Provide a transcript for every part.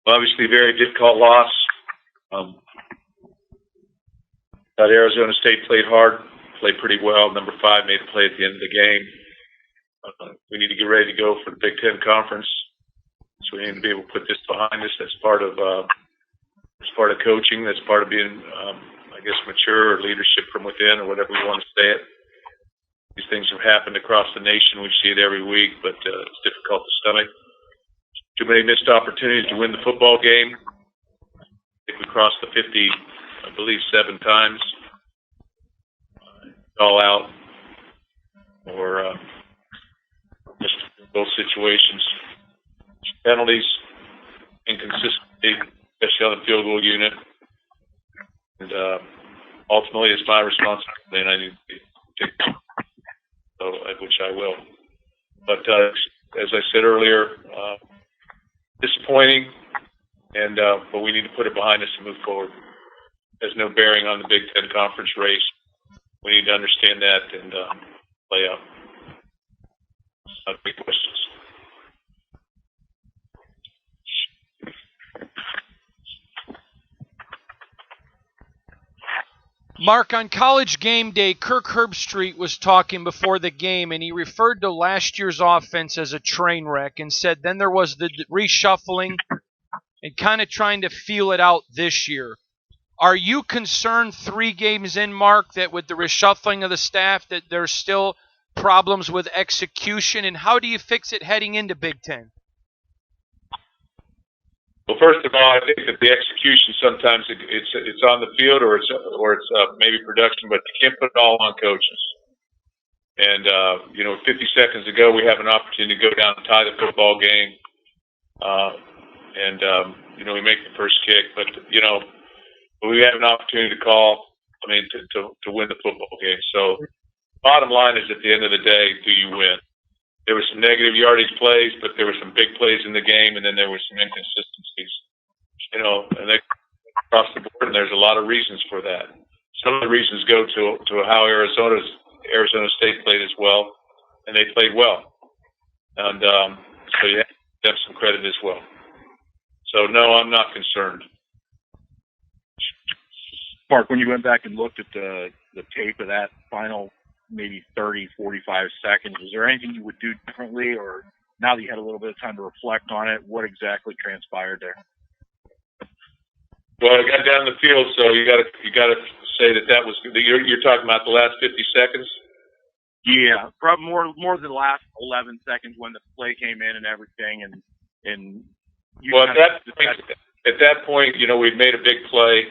Obviously, very difficult loss. Thought Arizona State played hard, played pretty well. Number 5 made a play at the end of the game. We need to get ready to go for the Big Ten Conference. So we need to be able to put this behind us. That's part of coaching. That's part of being, I guess, mature or leadership from within, or whatever we want to say it. These things have happened across the nation. We see it every week, but it's difficult to stomach. Too many missed opportunities to win the football game. I think we crossed the 50, I believe, 7 times. All out, or just both situations. Penalties, inconsistency, especially on the field goal unit. And ultimately, it's my responsibility, and I need to take it, so, which I will. But as I said earlier, disappointing, and but we need to put it behind us and move forward. There's no bearing on the Big Ten Conference race. We need to understand that and play out. Not big questions. Mark, on College Game Day, Kirk Herbstreit was talking before the game, and he referred to last year's offense as a train wreck and said then there was the reshuffling and kind of trying to feel it out this year. Are you concerned 3 games in, Mark, that with the reshuffling of the staff that there's still problems with execution, and how do you fix it heading into Big Ten? Well, first of all, I think that the execution sometimes it's on the field or it's maybe production, but you can't put it all on coaches. And 50 seconds ago, we have an opportunity to go down and tie the football game, we make the first kick, but we have an opportunity to call. To win the football game. So, bottom line is, at the end of the day, do you win? There were some negative yardage plays, but there were some big plays in the game, and then there were some inconsistencies. And they across the board, and there's a lot of reasons for that. Some of the reasons go to how Arizona State played as well, and they played well. And so you have to have some credit as well. So, no, I'm not concerned. Mark, when you went back and looked at the tape of that final maybe 30, 45 seconds, is there anything you would do differently, or now that you had a little bit of time to reflect on it, what exactly transpired there? Well, I got down the field, so you got to say that was you're talking about the last 50 seconds. Yeah, probably more than the last 11 seconds when the play came in and everything, and you well, at that point, we'd made a big play.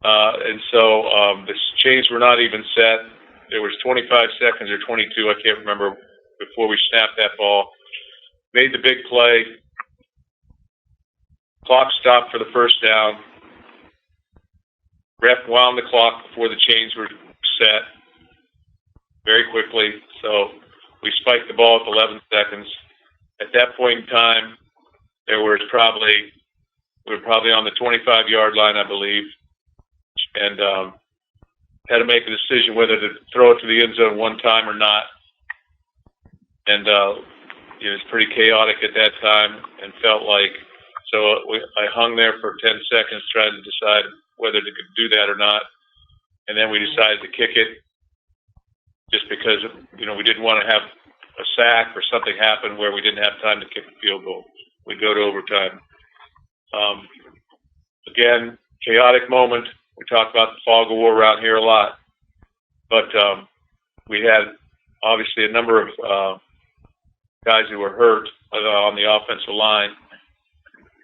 And so the chains were not even set. There was 25 seconds or 22, I can't remember, before we snapped that ball. Made the big play. Clock stopped for the first down. Ref wound the clock before the chains were set very quickly. So we spiked the ball at 11 seconds. At that point in time, we were probably on the 25-yard line, I believe. And had to make a decision whether to throw it to the end zone one time or not. And it was pretty chaotic at that time, and felt like I hung there for 10 seconds trying to decide whether to do that or not. And then we decided to kick it, just because we didn't want to have a sack or something happen where we didn't have time to kick a field goal. We'd go to overtime. Again, chaotic moment. We talk about the fog of war around here a lot, but we had obviously a number of guys who were hurt on the offensive line.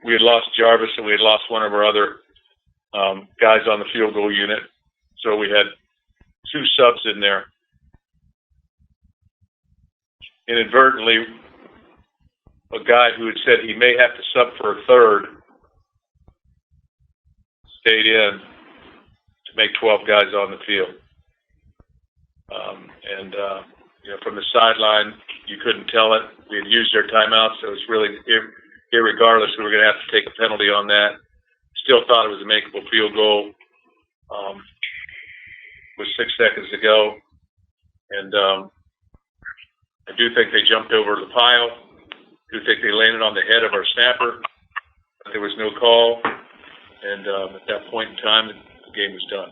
We had lost Jarvis, and we had lost one of our other guys on the field goal unit, so we had 2 subs in there. Inadvertently, a guy who had said he may have to sub for a third stayed in to make 12 guys on the field. From the sideline, you couldn't tell it. We had used their timeout, so it's really, irregardless, we were going to have to take a penalty on that. Still thought it was a makeable field goal with 6 seconds to go. And I do think they jumped over the pile. I do think they landed on the head of our snapper. there was no call, and at that point in time, the game was done.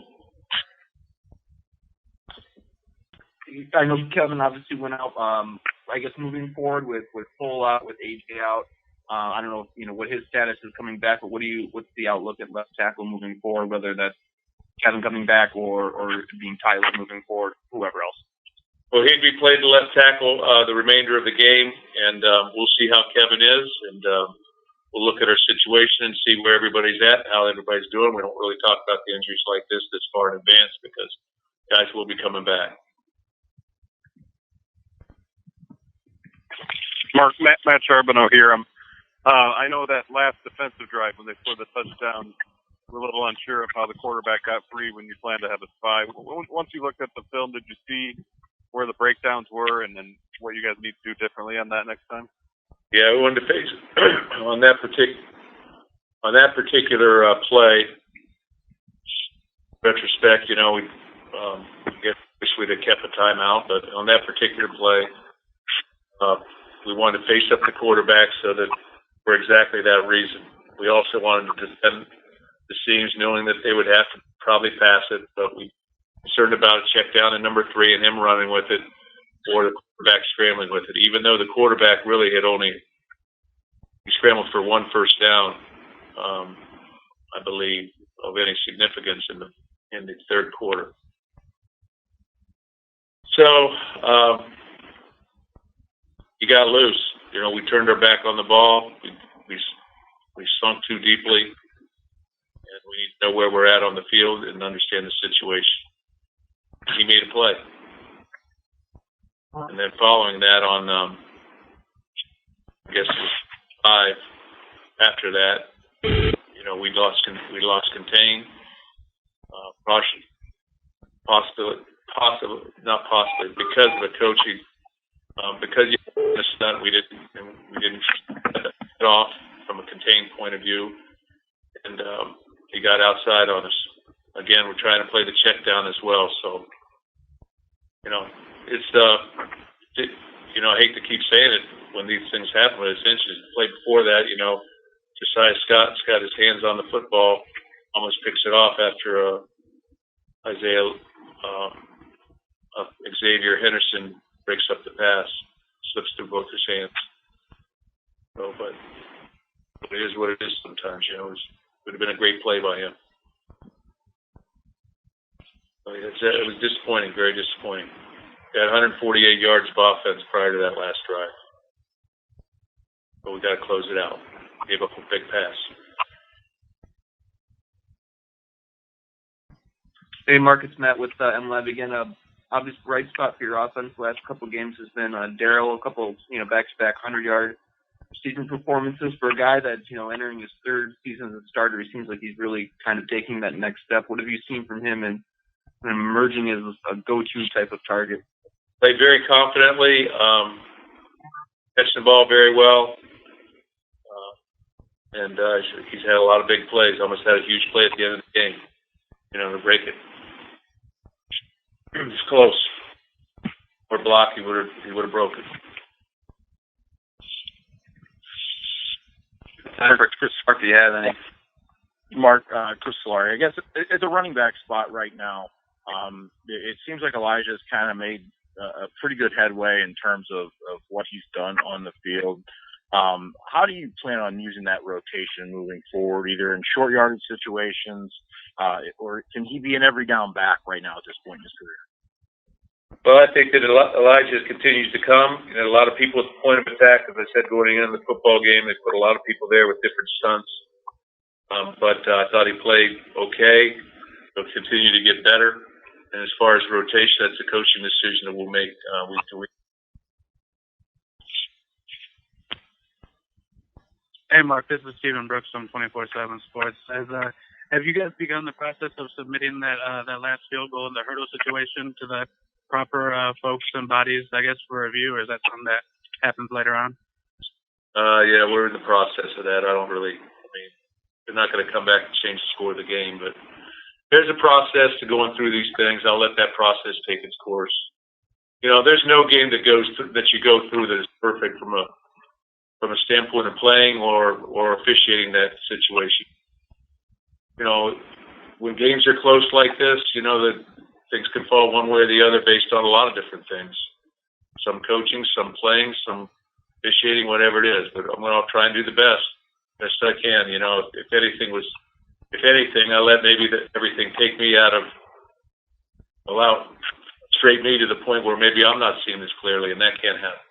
I know Kevin obviously went out. I guess moving forward with Cole out, with AJ out, I don't know, what his status is coming back, but what's the outlook at left tackle moving forward, whether that's Kevin coming back or being Tyler moving forward, whoever else? Well, Higby played the left tackle the remainder of the game, and we'll see how Kevin is, and we'll look at our situation and see where everybody's at, how everybody's doing. We don't really talk about the injuries like this far in advance because guys will be coming back. Mark, Matt Charbonneau here. I know that last defensive drive when they scored the touchdown, we're a little unsure of how the quarterback got free when you planned to have a spy. Once you looked at the film, did you see where the breakdowns were and then what you guys need to do differently on that next time? Yeah, we wanted to face on that particular play. Retrospect, we wish we'd have kept a timeout, but on that particular play, we wanted to face up the quarterback so that for exactly that reason. We also wanted to defend the seams, knowing that they would have to probably pass it, but we were concerned about a check down in number 3 and him running with it, or the quarterback scrambling with it. Even though the quarterback really had he scrambled for 1 first down, I believe, of any significance in the third quarter. So he got loose. We turned our back on the ball. We sunk too deeply, and we need to know where we're at on the field and understand the situation. He made a play. And then following that on, I guess it was 5 after that, we lost contain. Not possibly, because of the coaching, because you missed that, we didn't get off from a contained point of view, and he got outside on us. Again, we're trying to play the check down as well, so it's I hate to keep saying it when these things happen, but it's interesting. The play before that, Josiah Scott's got his hands on the football, almost picks it off after Xavier Henderson breaks up the pass, slips through both his hands. So, but it is what it is sometimes, It would have been a great play by him. It was disappointing, very disappointing. We had 148 yards of offense prior to that last drive. But we got to close it out. Gave up a big pass. Hey, Mark, it's Matt with MLab again. Obvious bright spot for your offense the last couple of games has been Darryl, a couple, back-to-back 100-yard season performances for a guy that's, entering his 3rd season as a starter. He seems like he's really kind of taking that next step. What have you seen from him and emerging as a go-to type of target? Played very confidently, catched the ball very well, and he's had a lot of big plays. Almost had a huge play at the end of the game, to break it. It's close. Or block, he would have broken. Chris Clark, do you have any? Mark, Chris Solari. I guess it's a running back spot right now. It seems like Elijah's kind of made a pretty good headway in terms of what he's done on the field. How do you plan on using that rotation moving forward, either in short yardage situations, or can he be an every down back right now at this point in his career? Well, I think that Elijah continues to come. A lot of people at the point of attack, as I said, going into the football game, they put a lot of people there with different stunts. But I thought he played okay. He'll continue to get better. And as far as rotation, that's a coaching decision that we'll make week to week. Hey, Mark, this is Stephen Brooks from 24/7 Sports. Have you guys begun the process of submitting that last field goal in the hurdle situation to the proper folks and bodies, I guess, for review, or is that something that happens later on? Yeah, we're in the process of that. They're not going to come back and change the score of the game, but there's a process to going through these things. I'll let that process take its course. There's no game that you go through that is perfect from a from a standpoint of playing or officiating that situation. You know, when games are close like this, you know that things can fall one way or the other based on a lot of different things. Some coaching, some playing, some officiating, whatever it is. But I'll try and do the best I can. You know, if anything, I let maybe everything take me allow straight me to the point where maybe I'm not seeing this clearly, and that can't happen.